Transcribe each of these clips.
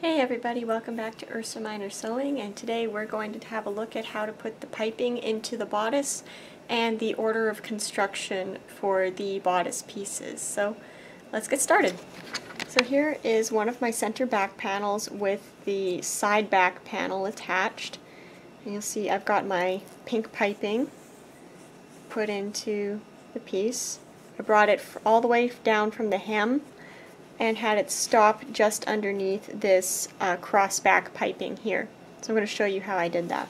Hey everybody, welcome back to Ursa Minor Sewing, and today we're going to have a look at how to put the piping into the bodice and the order of construction for the bodice pieces. So let's get started. So here is one of my center back panels with the side back panel attached. And you'll see I've got my pink piping put into the piece. I brought it all the way down from the hem and had it stop just underneath this cross-back piping here. So I'm going to show you how I did that.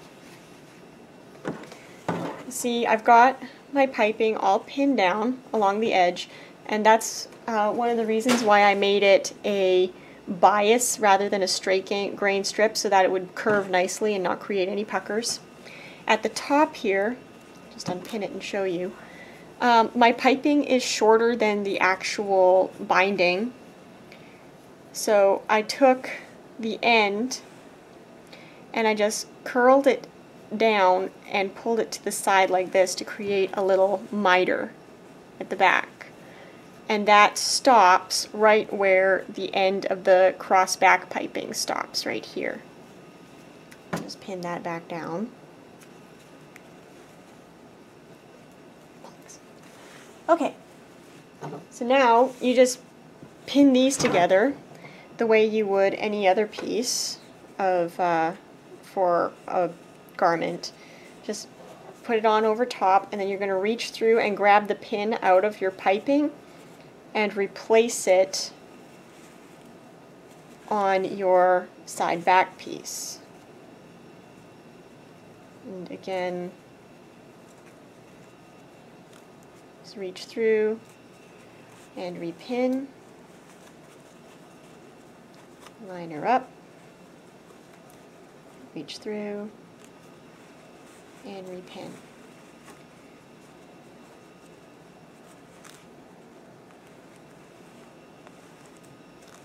See, I've got my piping all pinned down along the edge, and that's one of the reasons why I made it a bias rather than a straight grain strip, so that it would curve nicely and not create any puckers. At the top here, just unpin it and show you, my piping is shorter than the actual binding. So I took the end and I just curled it down and pulled it to the side like this to create a little miter at the back. And that stops right where the end of the cross back piping stops, right here. Just pin that back down. Okay, so now you just pin these together the way you would any other piece of for a garment. Just put it on over top, and then you're going to reach through and grab the pin out of your piping and replace it on your side back piece. And again, just reach through and repin. Line her up, reach through, and repin.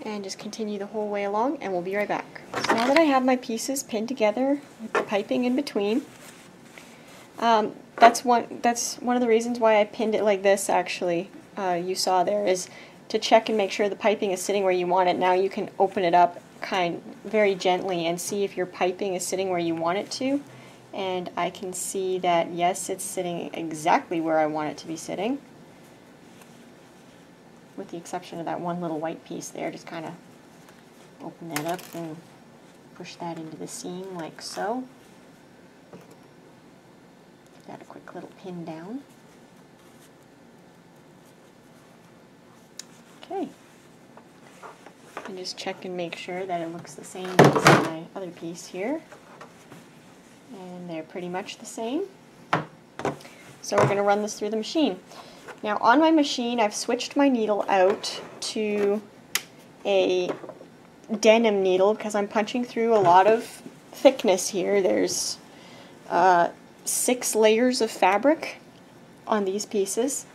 And just continue the whole way along, and we'll be right back. So now that I have my pieces pinned together with the piping in between, that's one of the reasons why I pinned it like this, actually. You saw there is to check and make sure the piping is sitting where you want it. Now you can open it up very gently and see if your piping is sitting where you want it to. And I can see that yes, it's sitting exactly where I want it to be sitting, with the exception of that one little white piece there. Just kind of open that up and push that into the seam like so. Give that a quick little pin down. Okay, and just check and make sure that it looks the same as my other piece here, and they're pretty much the same. So we're going to run this through the machine. Now on my machine I've switched my needle out to a denim needle because I'm punching through a lot of thickness here. There's 6 layers of fabric on these pieces.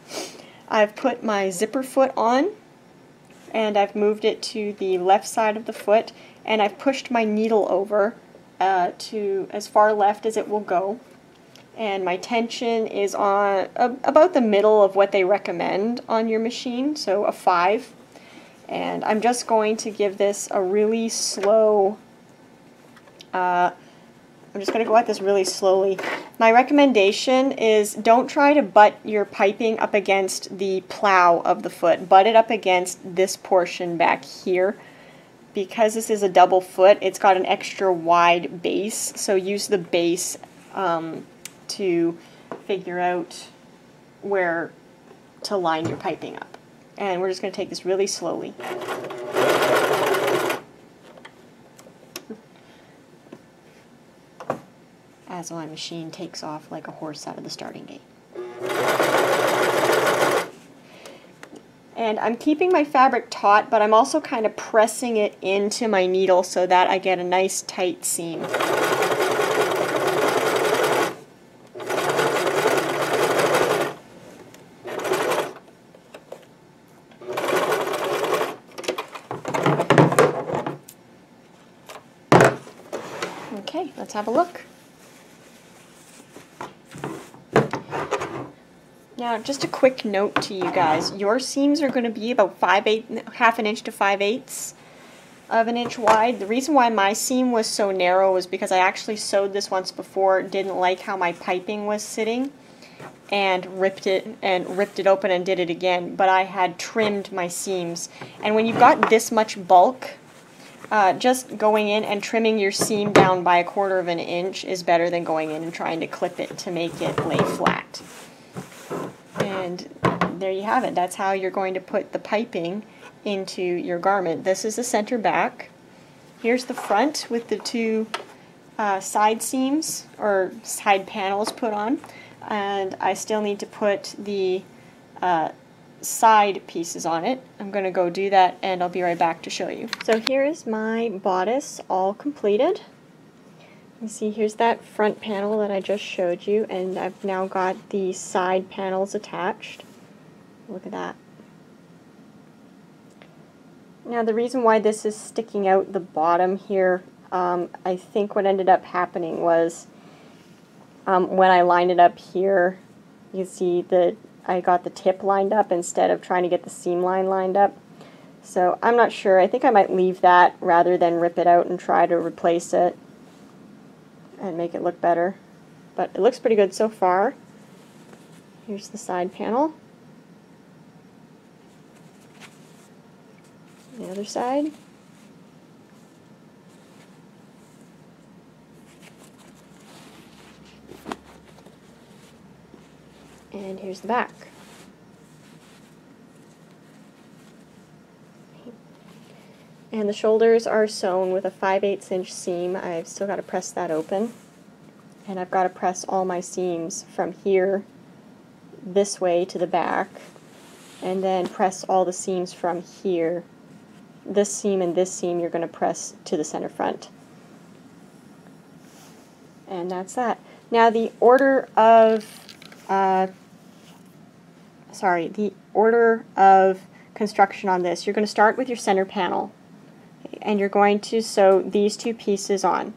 I've put my zipper foot on, and I've moved it to the left side of the foot, and I've pushed my needle over to as far left as it will go. And my tension is on about the middle of what they recommend on your machine, so a 5. And I'm just going to give this a really slow, I'm just going to go at this really slowly. My recommendation is don't try to butt your piping up against the plow of the foot. Butt it up against this portion back here. Because this is a double foot, it's got an extra wide base, so use the base to figure out where to line your piping up. And we're just going to take this really slowly. As my machine takes off like a horse out of the starting gate. And I'm keeping my fabric taut, but I'm also kind of pressing it into my needle so that I get a nice tight seam. Okay, let's have a look. Now, just a quick note to you guys. Your seams are going to be about half an inch to 5/8. of an inch wide. The reason why my seam was so narrow was because I actually sewed this once before, didn't like how my piping was sitting, and ripped it open and did it again, but I had trimmed my seams. And when you've got this much bulk, just going in and trimming your seam down by 1/4 of an inch is better than going in and trying to clip it to make it lay flat. And there you have it. That's how you're going to put the piping into your garment. This is the center back. Here's the front with the two side seams or side panels put on. And I still need to put the side pieces on it. I'm going to go do that and I'll be right back to show you. So here is my bodice all completed. You see here's that front panel that I just showed you, and I've now got the side panels attached. Look at that. Now the reason why this is sticking out the bottom here, I think what ended up happening was when I lined it up here, you see that I got the tip lined up instead of trying to get the seam line lined up. So I'm not sure. I think I might leave that rather than rip it out and try to replace it and make it look better. But it looks pretty good so far. Here's the side panel. The other side. And here's the back. And the shoulders are sewn with a 5/8 inch seam. I've still got to press that open. And I've got to press all my seams from here this way to the back. And then press all the seams from here. This seam and this seam you're going to press to the center front. And that's that. Now the order of construction on this, you're going to start with your center panel, and you're going to sew these two pieces on.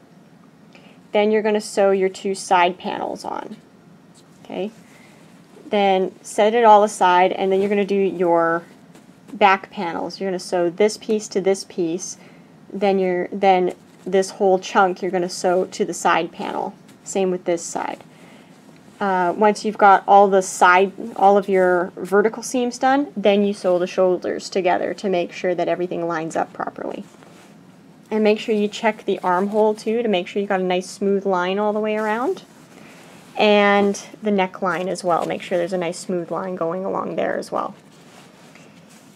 Then you're going to sew your two side panels on. Okay. Then set it all aside, and then you're going to do your back panels. You're going to sew this piece to this piece. Then this whole chunk you're going to sew to the side panel. Same with this side. Once you've got all of your vertical seams done, then you sew the shoulders together to make sure that everything lines up properly. And make sure you check the armhole too to make sure you've got a nice smooth line all the way around. And the neckline as well. Make sure there's a nice smooth line going along there as well.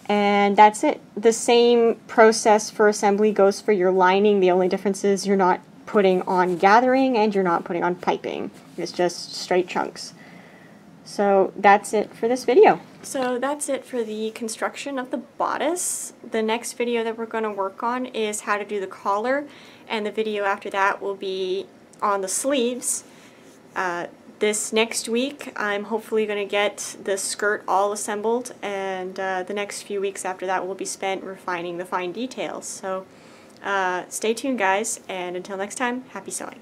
And that's it. The same process for assembly goes for your lining. The only difference is you're not putting on gathering and you're not putting on piping. It's just straight chunks. So that's it for this video. So that's it for the construction of the bodice. The next video that we're going to work on is how to do the collar, and the video after that will be on the sleeves. This next week I'm hopefully going to get the skirt all assembled, and the next few weeks after that will be spent refining the fine details. So stay tuned guys, and until next time, happy sewing.